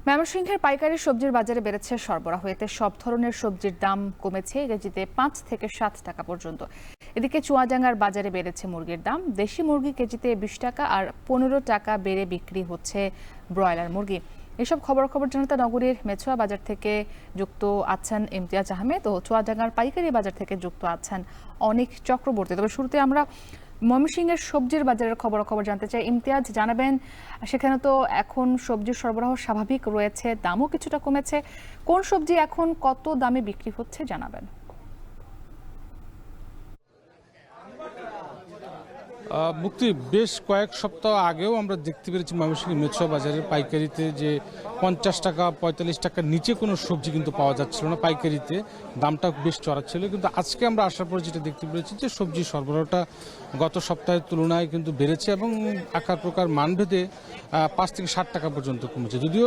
ময়মনসিংহের পাইকারি সবজির বাজারে বেড়েছে সরবরাহ। এতে সব ধরনের সবজির দাম কমেছে কেজিতে 5 থেকে 7 টাকা পর্যন্ত। এদিকে চুয়াডাঙ্গার বাজারে বেড়েছে মুরগির দাম। দেশি মুরগি কেজিতে 20 টাকা আর 15 টাকা বেড়ে বিক্রি হচ্ছে ব্রয়লার মুরগি। এসব খবর জানাতে নগরীর মেছুয়া বাজার থেকে যুক্ত আছেন ইমতিয়াজ আহমেদ ও চুয়াডাঙ্গার পাইকারি বাজার থেকে যুক্ত আছেন অনিক চক্রবর্তী। তবে শুরুতে আমরা ময়মনসিংহের সবজির বাজারের খবর জানতে চাই। ইমতিয়াজ, জানাবেন সেখানে তো এখন সবজির সরবরাহ স্বাভাবিক রয়েছে, দামও কিছুটা কমেছে। কোন সবজি এখন কত দামে বিক্রি হচ্ছে জানাবেন। মুক্তি, বেশ কয়েক সপ্তাহ আগেও আমরা দেখতে পেরেছি ময়মনসিংহ মেছুয়া বাজারের পাইকারিতে যে 50 টাকা 45 টাকার নিচে কোনো সবজি কিন্তু পাওয়া যাচ্ছিল না। পাইকারিতে দামটা বেশ চড়া ছিল, কিন্তু আজকে আমরা আসার পর যেটা দেখতে পেরেছি যে সবজি সরবরাহটা গত সপ্তাহের তুলনায় কিন্তু বেড়েছে এবং আকার প্রকার মানভেদে 5 থেকে 7 টাকা পর্যন্ত কমেছে। যদিও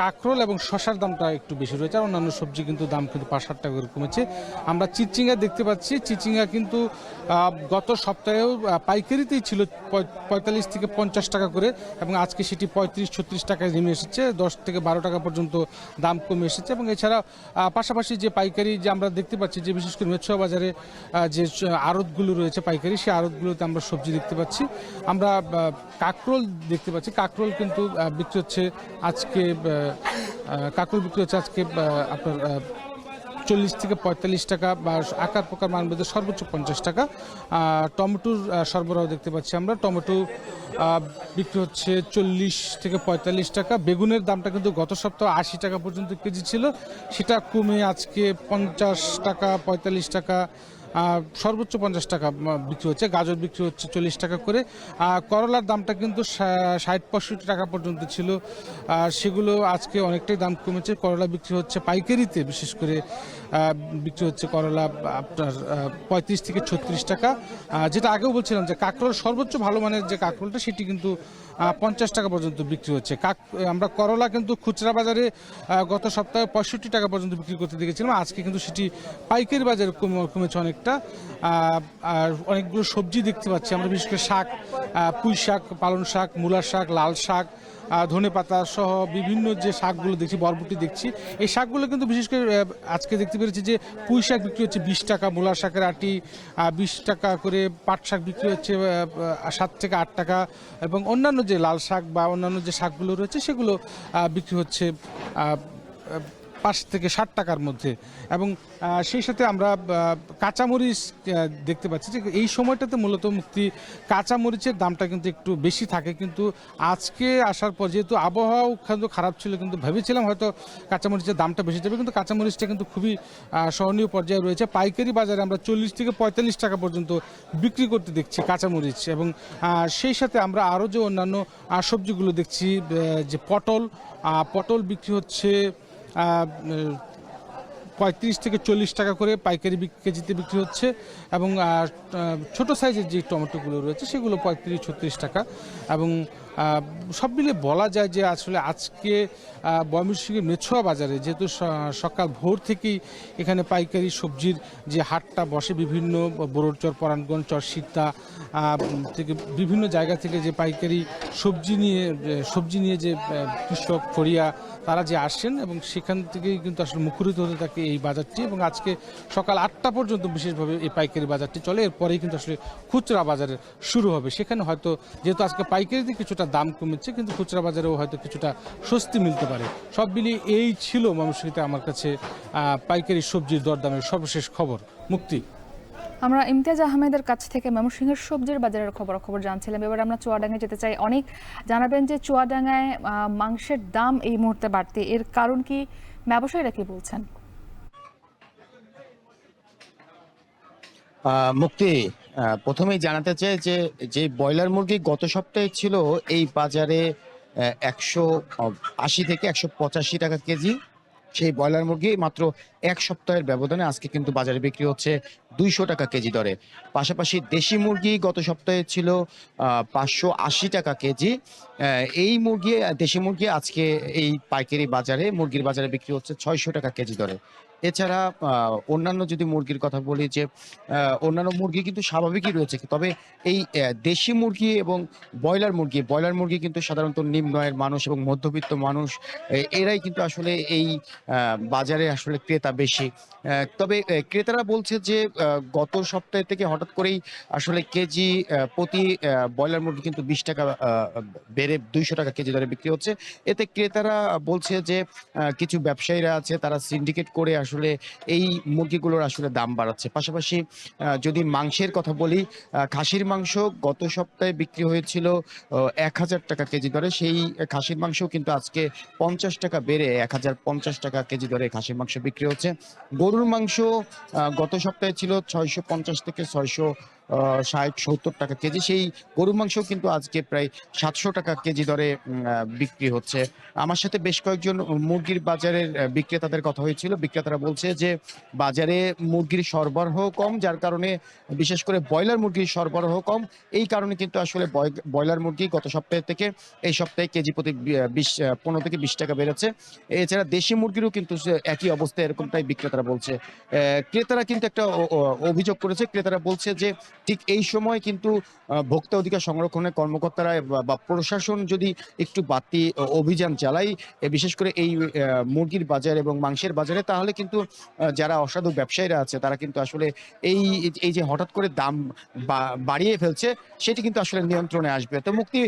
কাঁকরোল এবং শসার দামটা একটু বেশি রয়েছে, আর অন্যান্য সবজি কিন্তু দাম কিন্তু 5-7 টাকা করে কমেছে। আমরা চিচিঙ্গা দেখতে পাচ্ছি, চিচিঙ্গা কিন্তু গত সপ্তাহেও পাইকারিতেই ছিল 45 থেকে 50 টাকা করে, এবং আজকে সেটি 35-36 টাকায় নেমে এসেছে। 10 থেকে 12 টাকা পর্যন্ত দাম কমে এসেছে। এবং এছাড়া পাশাপাশি যে পাইকারি যে আমরা দেখতে পাচ্ছি যে বিশেষ করে মেছুয়া বাজারে যে আড়তগুলো রয়েছে পাইকারি, সেই আড়তগুলোতে আমরা সবজি দেখতে পাচ্ছি। আমরা কাঁকরোল দেখতে পাচ্ছি, কাঁকরোল কিন্তু বিক্রি হচ্ছে আজকে, কাঁকরোল বিক্রি হচ্ছে আজকে আপনার 40 থেকে 45 টাকা বা আকার প্রকার মানভেদে সর্বোচ্চ 50 টাকা। টমেটোর সরবরাহ দেখতে পাচ্ছি আমরা, টমেটো বিক্রি হচ্ছে 40 থেকে 45 টাকা। বেগুনের দামটা কিন্তু গত সপ্তাহে 80 টাকা পর্যন্ত কেজি ছিল, সেটা কমে আজকে 50 টাকা 45 টাকা, সর্বোচ্চ 50 টাকা বিক্রি হচ্ছে। গাজর বিক্রি হচ্ছে 40 টাকা করে। করলার দামটা কিন্তু 60-65 টাকা পর্যন্ত ছিল, সেগুলো আজকে অনেকটাই দাম কমেছে। করলা বিক্রি হচ্ছে পাইকারিতে, বিশেষ করে বিক্রি হচ্ছে করলা আপনার 35 থেকে 36 টাকা। যেটা আগেও বলছিলাম যে কাঁকরোল সর্বোচ্চ ভালো মানের যে কাঁকরোলটা, সেটি কিন্তু 50 টাকা পর্যন্ত বিক্রি হচ্ছে। আমরা করলা কিন্তু খুচরা বাজারে গত সপ্তাহে 65 টাকা পর্যন্ত বিক্রি করতে দেখেছিলাম, আজকে কিন্তু সেটি পাইকারি বাজারে কমেছে অনেকটা। আর অনেকগুলো সবজি দেখতে পাচ্ছি আমরা, বিশেষ করে শাক, পুঁই শাক, পালং শাক, মূলার শাক, লাল শাক, ধনেপাতা সহ বিভিন্ন যে শাকগুলো দেখছি, বরবটি দেখছি, এই শাকগুলো কিন্তু বিশেষ করে আজকে দেখতে পেরেছি যে পুঁই শাক বিক্রি হচ্ছে 20 টাকা, মূলার শাকের আটি 20 টাকা করে, পাট শাক বিক্রি হচ্ছে 7 থেকে 8 টাকা, এবং অন্যান্য যে লাল শাক বা অন্যান্য যে শাকগুলো রয়েছে সেগুলো বিক্রি হচ্ছে 5 থেকে 7 টাকার মধ্যে। এবং সেই সাথে আমরা কাঁচামরিচ দেখতে পাচ্ছি যে এই সময়টাতে মূলত মুক্তি কাঁচামরিচের দামটা কিন্তু একটু বেশি থাকে, কিন্তু আজকে আসার পর যেহেতু আবহাওয়াও কিন্তু খারাপ ছিল, কিন্তু ভেবেছিলাম হয়তো কাঁচামরিচের দামটা বেশি যাবে, কিন্তু কাঁচামরিচটা কিন্তু খুবই সহনীয় পর্যায়ে রয়েছে। পাইকারি বাজারে আমরা 40 থেকে 45 টাকা পর্যন্ত বিক্রি করতে দেখছি কাঁচামরিচ। এবং সেই সাথে আমরা আরও যে অন্যান্য সবজিগুলো দেখছি, যে পটল বিক্রি হচ্ছে 35 থেকে 40 টাকা করে পাইকারি কেজিতে বিক্রি হচ্ছে। এবং ছোট সাইজের যে টমেটোগুলো রয়েছে সেগুলো 35-36 টাকা। এবং সব মিলে বলা যায় যে আসলে আজকে ময়মনসিংহের মেছুয়া বাজারে যেহেতু সকাল ভোর থেকেই এখানে পাইকারি সবজির যে হাটটা বসে, বিভিন্ন বড়চর, পরাণগঞ্জ, চরশিতা থেকে বিভিন্ন জায়গা থেকে যে পাইকারি সবজি নিয়ে যে কৃষক ফরিয়া তারা যে আসেন, এবং সেখান থেকেই কিন্তু আসলে মুখরিত হতে থাকে এই বাজারটি। এবং আজকে সকাল 8টা পর্যন্ত বিশেষভাবে এই পাইকারি বাজারটি চলে, এরপরেই কিন্তু আসলে খুচরা বাজারে শুরু হবে। সেখানে হয়তো যেহেতু আজকে পাইকারিতে কিছুটা দাম কমেছে, কিন্তু খুচরা বাজারেও হয়তো কিছুটা স্বস্তি মিলতে পারে। সব মিলিয়ে এই ছিল ময়মনসিংহে আমার কাছে পাইকারি সবজির দরদামের সর্বশেষ খবর। মুক্তি, আমরা ইমতিয়াজ আহমেদের কাছ থেকে ময়মনসিংহের সবজির বাজারের খবর জানছিলাম। এবার আমরা চুয়াডাঙ্গায় যেতে চাই। অনেক জানাবেন যে চুয়াডাঙ্গায় মাংসের দাম এই মুহূর্তে বাড়তে, এর কারণ কি, ব্যবসায়ীরা কি বলছেন? মুক্তি, প্রথমেই জানাতে চাই যে যে ব্রয়লার মুরগি গত সপ্তাহে ছিল এই বাজারে 180 থেকে 185 টাকা কেজি, সেই ব্রয়লার মুরগি মাত্র এক সপ্তাহের ব্যবধানে আজকে কিন্তু বাজারে বিক্রি হচ্ছে 200 টাকা কেজি দরে। পাশাপাশি দেশি মুরগি গত সপ্তাহে ছিল 580 টাকা কেজি। এই মুরগি দেশি মুরগি আজকে এই পাইকারি বাজারে মুরগির বাজারে বিক্রি হচ্ছে 600 টাকা কেজি দরে। এছাড়া অন্যান্য যদি মুরগির কথা বলি যে অন্যান্য মুরগি কিন্তু স্বাভাবিকই রয়েছে। তবে এই দেশি মুরগি এবং ব্রয়লার মুরগি কিন্তু সাধারণত নিম্ন আয়ের মানুষ এবং মধ্যবিত্ত মানুষ এরাই কিন্তু আসলে এই বাজারে আসলে ক্রেতা বেশি। তবে ক্রেতারা বলছে যে গত সপ্তাহ থেকে হঠাৎ করেই আসলে কেজি প্রতি ব্রয়লার মুরগি কিন্তু 20 টাকা বেড়ে 200 টাকা কেজি দরে বিক্রি হচ্ছে। এতে ক্রেতারা বলছে যে কিছু ব্যবসায়ীরা আছে তারা সিন্ডিকেট করে আসলে এই মুরগিগুলোর আসলে দাম বাড়াচ্ছে। পাশাপাশি যদি মাংসের কথা বলি, খাসির মাংস গত সপ্তাহে বিক্রি হয়েছিল 1000 টাকা কেজি দরে। সেই খাসির মাংসও কিন্তু আজকে 50 টাকা বেড়ে 1050 টাকা কেজি দরে খাসির মাংস বিক্রি হচ্ছে। গরুর মাংস গত সপ্তাহে ছিল 650 থেকে 660-70 টাকা কেজি। সেই গরুর মাংস কিন্তু আজকে প্রায় 700 টাকা কেজি দরে বিক্রি হচ্ছে। আমার সাথে বেশ কয়েকজন মুরগির বাজারের বিক্রেতাদের কথা হয়েছিল। বিক্রেতারা বলছে যে বাজারে মুরগির সরবরাহ কম, যার কারণে বিশেষ করে ব্রয়লার মুরগির সরবরাহ কম। এই কারণে কিন্তু আসলে ব্রয়লার মুরগি গত সপ্তাহ থেকে এই সপ্তাহে কেজি প্রতি 15 থেকে 20 টাকা বেড়েছে। এছাড়া দেশি মুরগিরও কিন্তু একই অবস্থা, এরকমটাই বিক্রেতারা বলছে। ক্রেতারা কিন্তু একটা অভিযোগ করেছে। ক্রেতারা বলছে যে ঠিক এই সময় কিন্তু ভোক্তা অধিকার সংরক্ষণের কর্মকর্তারা বা প্রশাসন যদি একটু বাড়তি অভিযান চালায়, বিশেষ করে এই মুরগির বাজার এবং মাংসের বাজারে, তাহলে কিন্তু যারা অসাধু ব্যবসায়ীরা আছে তারা কিন্তু আসলে এই এই যে হঠাৎ করে দাম বাড়িয়ে ফেলছে সেটি কিন্তু আসলে নিয়ন্ত্রণে আসবে। তো মুক্তি,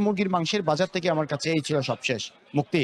মুরগির মাংসের বাজার থেকে আমার কাছে এই ছিল সবশেষ। মুক্তি।